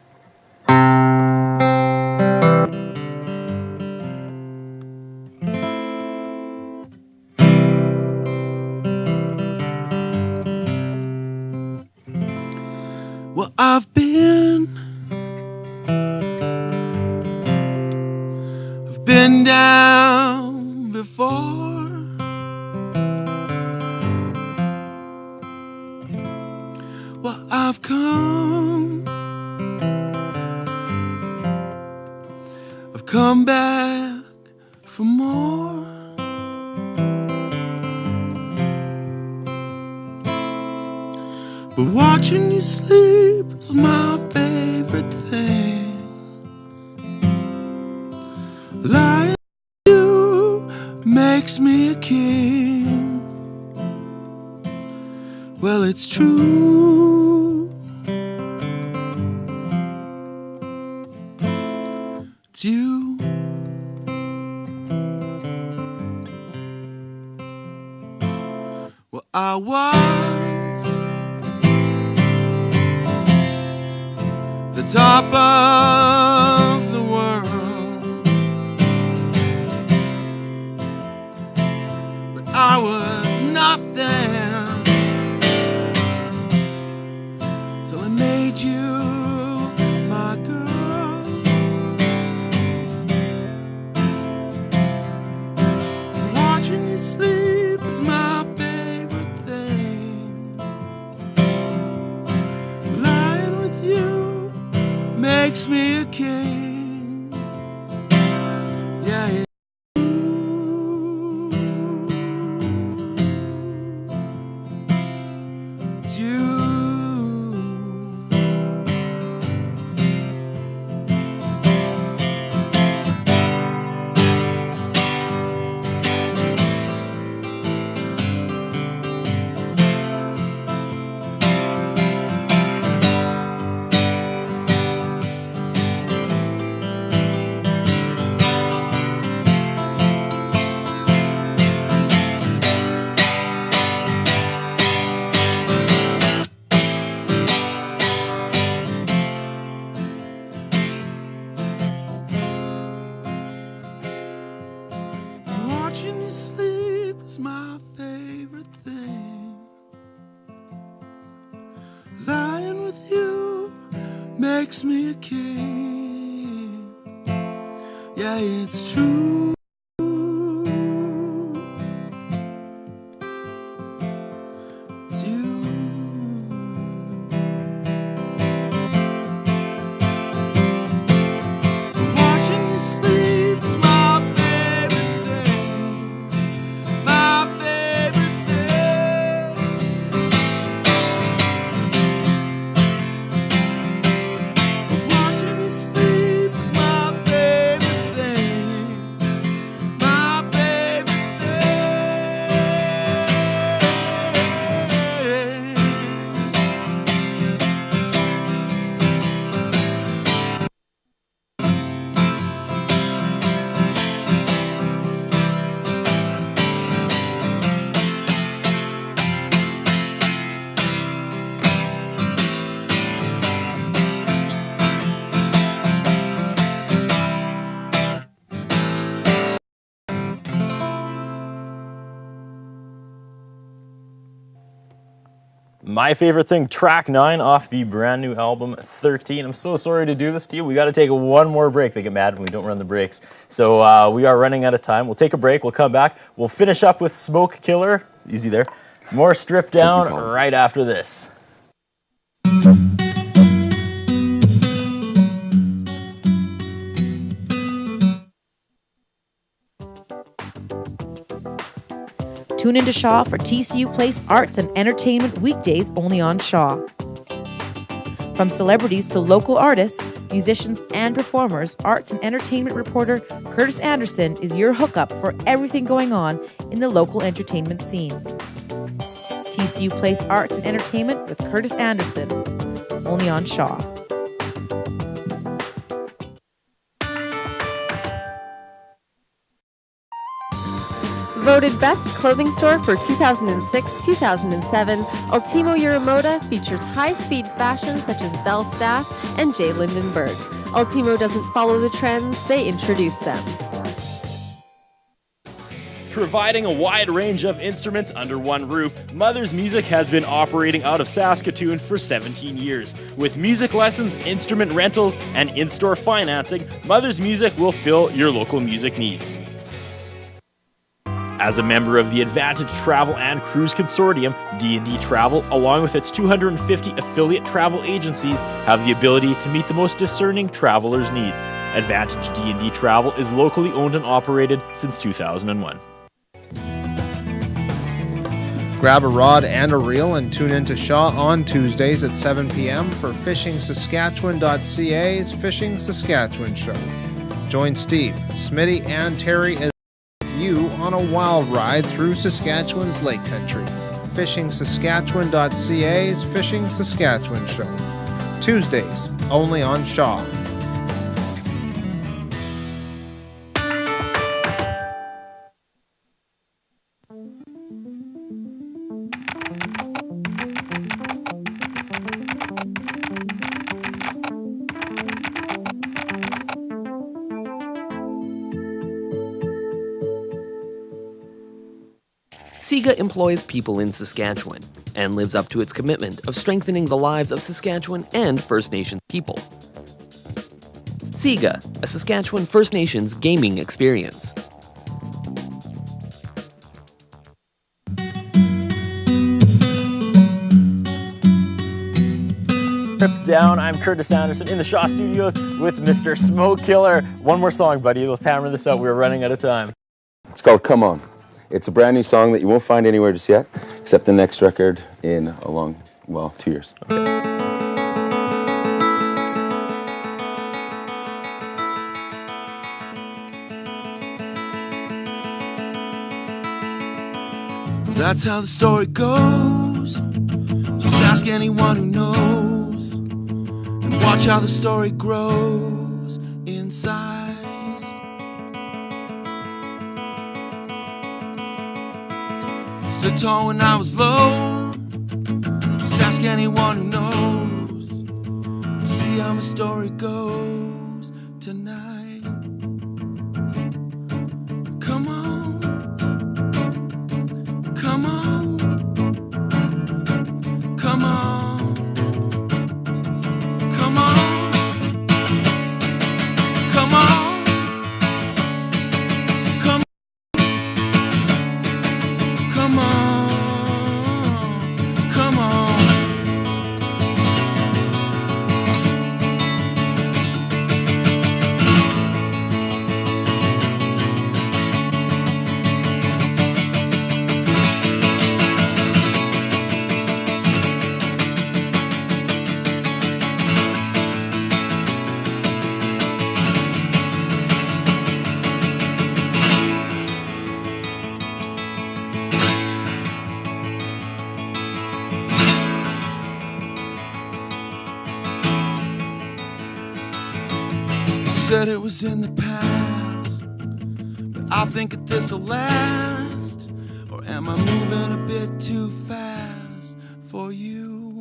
Well, I've been down before. Well, I've come back for more. But watching you sleep is my favorite thing. Lying with you makes me a king. Well, it's true. It's you. Well, I was the top of the world, but I was nothing till I made you my girl. Watching you sleep is my favorite thing. Lying with you makes me a king. Yeah, it's you. Watching you sleep is my favorite thing. Lying with you makes me a king. Yeah, it's true. It's you. Watching you sleep is my favorite thing. My favorite thing. Watching you sleep is my favorite thing. My Favorite Thing, track 9 off the brand new album 13. I'm so sorry to do this to you. We got to take one more break. They get mad when we don't run the breaks. So we are running out of time. We'll take a break. We'll come back. We'll finish up with Smokekiller. Easy there. More Stripped Down right after this. Tune into Shaw for TCU Place Arts and Entertainment weekdays only on Shaw. From celebrities to local artists, musicians, and performers, arts and entertainment reporter Curtis Anderson is your hookup for everything going on in the local entertainment scene. TCU Place Arts and Entertainment with Curtis Anderson, only on Shaw. Voted Best Clothing Store for 2006-2007, Ultimo Uramoda features high-speed fashion such as Bell Staff and Jay Lindenberg. Ultimo doesn't follow the trends, they introduce them. Providing a wide range of instruments under one roof, Mother's Music has been operating out of Saskatoon for 17 years. With music lessons, instrument rentals, and in-store financing, Mother's Music will fill your local music needs. As a member of the Advantage Travel and Cruise Consortium, D&D Travel, along with its 250 affiliate travel agencies, have the ability to meet the most discerning travelers' needs. Advantage D&D Travel is locally owned and operated since 2001. Grab a rod and a reel and tune into Shaw on Tuesdays at 7 p.m. for FishingSaskatchewan.ca's Fishing Saskatchewan Show. Join Steve, Smitty, and Terry as you on a wild ride through Saskatchewan's lake country. FishingSaskatchewan.ca's Fishing Saskatchewan Show. Tuesdays, only on Shaw. SIGA employs people in Saskatchewan and lives up to its commitment of strengthening the lives of Saskatchewan and First Nations people. SIGA, a Saskatchewan First Nations gaming experience. Stripped Down. I'm Curtis Anderson in the Shaw Studios with Mr. Smokekiller. One more song, buddy. Let's hammer this out. We're running out of time. It's called Come On. It's a brand new song that you won't find anywhere just yet, except the next record in 2 years. Okay. That's how the story goes. Just ask anyone who knows, and watch how the story grows in size. Stood tall when I was low. Just ask anyone who knows. See how my story goes tonight. Come on, come on, come on, come on, come on. Come on, come on. Said it was in the past, but I think that this'll last. Or am I moving a bit too fast for you?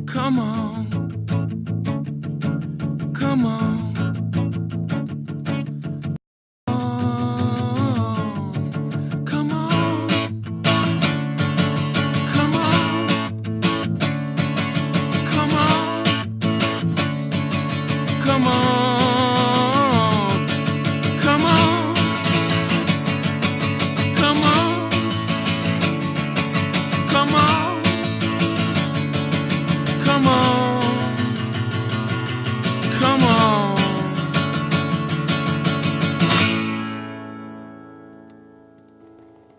Come on, come on. Come on,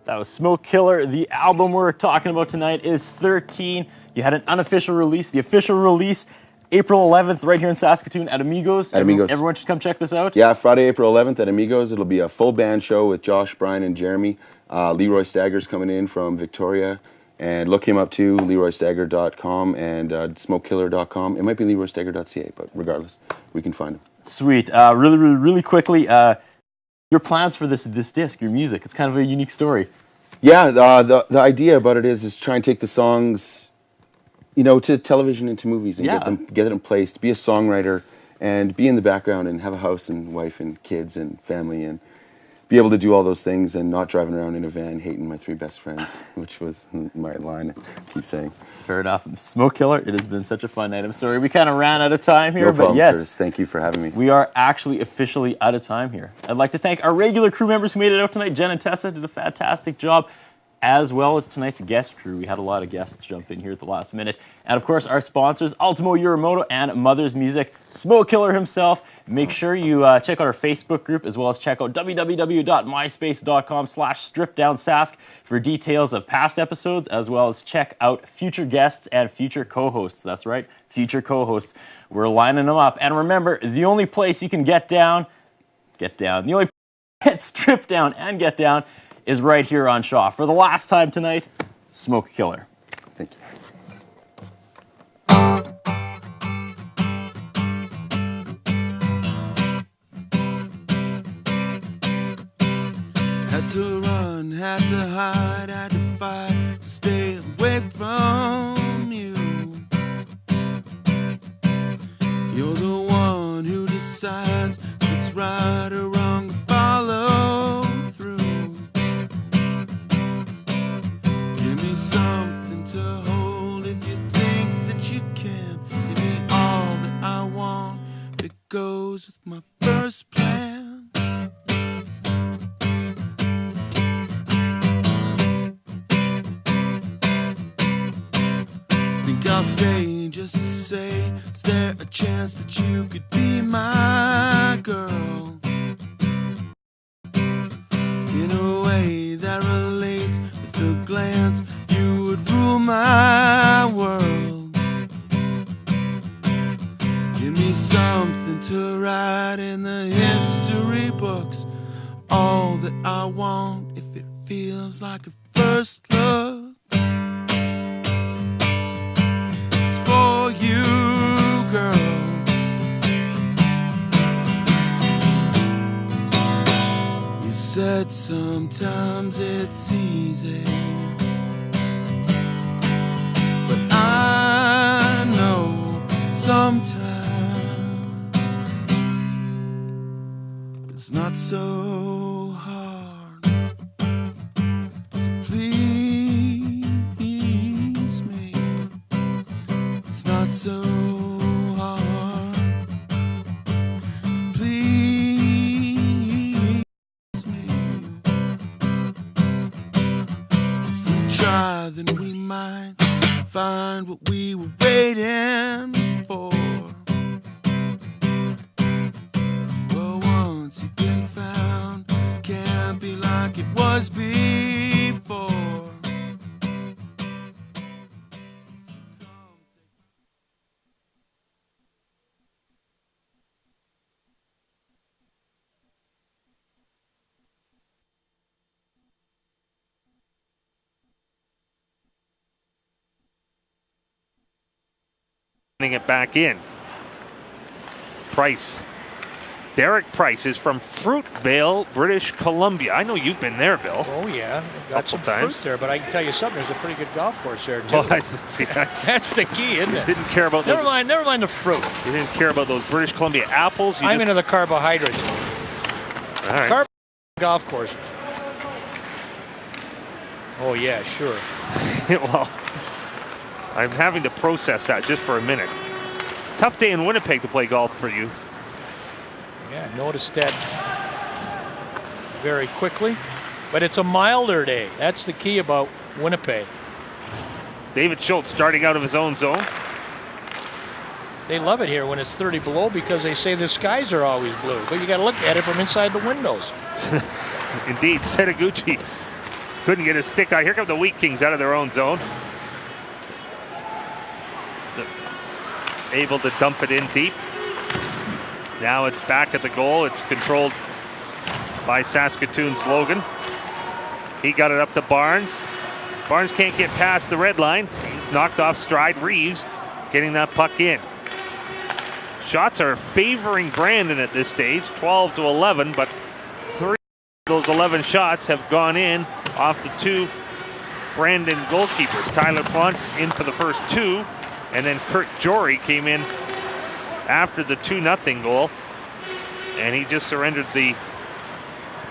That was Smokekiller. The album we're talking about tonight is 13. You had an unofficial release. The official release, April 11th, right here in Saskatoon at Amigos. At Amigos. Everyone should come check this out. Yeah, Friday, April 11th at Amigos. It'll be a full band show with Josh, Brian, and Jeremy. Leroy Stagger's coming in from Victoria. And look him up too, leroystagger.com and smokekiller.com. It might be leroystagger.ca, but regardless, we can find him. Sweet. Really quickly, your plans for this disc, your music. It's kind of a unique story. Yeah, the idea about it is try and take the songs, to television and to movies and get them placed. Be a songwriter and be in the background and have a house and wife and kids and family and be able to do all those things and not driving around in a van hating my 3 best friends, which was my line I keep saying. Fair enough. Smokekiller, it has been such a fun night. I'm sorry we kind of ran out of time here, No problem, but yes. Curtis. Thank you for having me. We are actually officially out of time here. I'd like to thank our regular crew members who made it out tonight. Jen and Tessa did a fantastic job, as well as tonight's guest crew. We had a lot of guests jump in here at the last minute. And of course, our sponsors, Ultimo Uramoto and Mother's Music, Smokekiller himself. Make sure you check out our Facebook group, as well as check out www.myspace.com/stripdownsask for details of past episodes, as well as check out future guests and future co-hosts. That's right, future co-hosts. We're lining them up. And remember, the only place you can get down, the only place you can get stripped down and get down is right here on Shaw. For the last time tonight, Smokekiller. Thank you. Had to run, had to hide, had to fight to stay away from you. You're the one who decides what's right or wrong, follow through. Give me something to hold if you think that you can. Give me all that I want, it goes with my first plan. I'll stay just to say, is there a chance that you could be my girl? In a way that relates with a glance, you would rule my world. Give me something to write in the history books. All that I want, if it feels like a first look. For you, girl. You said sometimes it's easy, but I know sometimes it's not so hard to please me. It's not so hard to please me. If we try, then we might find what we were waiting for. But once you've been found, it can't be like it was before. It back in. Price. Derek Price is from Fruitvale, British Columbia. I know you've been there, Bill. Oh yeah, got some times. fruit there, but I can tell you something. There's a pretty good golf course there too. Well, That's the key, isn't it? Didn't care about Never those. mind the fruit. You didn't care about those British Columbia apples. I'm into the carbohydrates. All right. Golf course. Oh yeah, sure. Well, I'm having to process that just for a minute. Tough day in Winnipeg to play golf for you. Yeah, noticed that very quickly. But it's a milder day. That's the key about Winnipeg. David Schultz starting out of his own zone. They love it here when it's 30 below because they say the skies are always blue. But you got to look at it from inside the windows. Indeed, Setaguchi, couldn't get his stick out. Here come the Wheat Kings out of their own zone. Able to dump it in deep. Now it's back at the goal. It's controlled by Saskatoon's Logan. He got it up to Barnes. Barnes can't get past the red line. He's knocked off stride. Reeves getting that puck in. Shots are favoring Brandon at this stage, 12-11, but 3 of those 11 shots have gone in off the 2 Brandon goalkeepers. Tyler Plante in for the first 2, and then Kurt Jory came in after the 2-0 goal, and he just surrendered the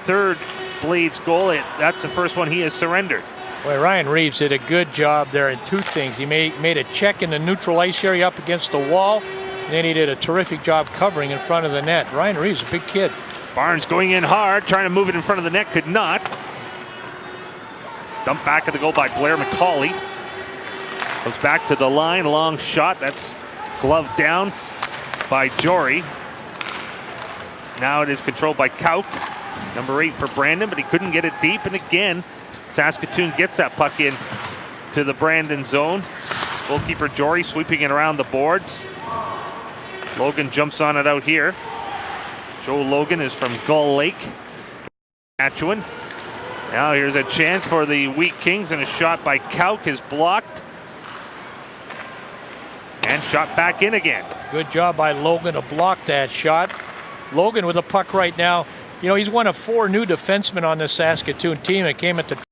3rd Blades goal. That's the first one he has surrendered. Boy, Ryan Reeves did a good job there in 2 things. He made a check in the neutral ice area up against the wall, and then he did a terrific job covering in front of the net. Ryan Reeves, a big kid. Barnes going in hard, trying to move it in front of the net, could not. Dumped back at the goal by Blair McCauley. Goes back to the line, long shot. That's gloved down by Jory. Now it is controlled by Kauk, number 8 for Brandon, but he couldn't get it deep. And again, Saskatoon gets that puck in to the Brandon zone. Goalkeeper Jory sweeping it around the boards. Logan jumps on it out here. Joe Logan is from Gull Lake, Saskatchewan. Now here's a chance for the Wheat Kings, and a shot by Kauk is blocked. And shot back in again. Good job by Logan to block that shot. Logan with the puck right now. You know, he's one of 4 new defensemen on the Saskatoon team. It came at the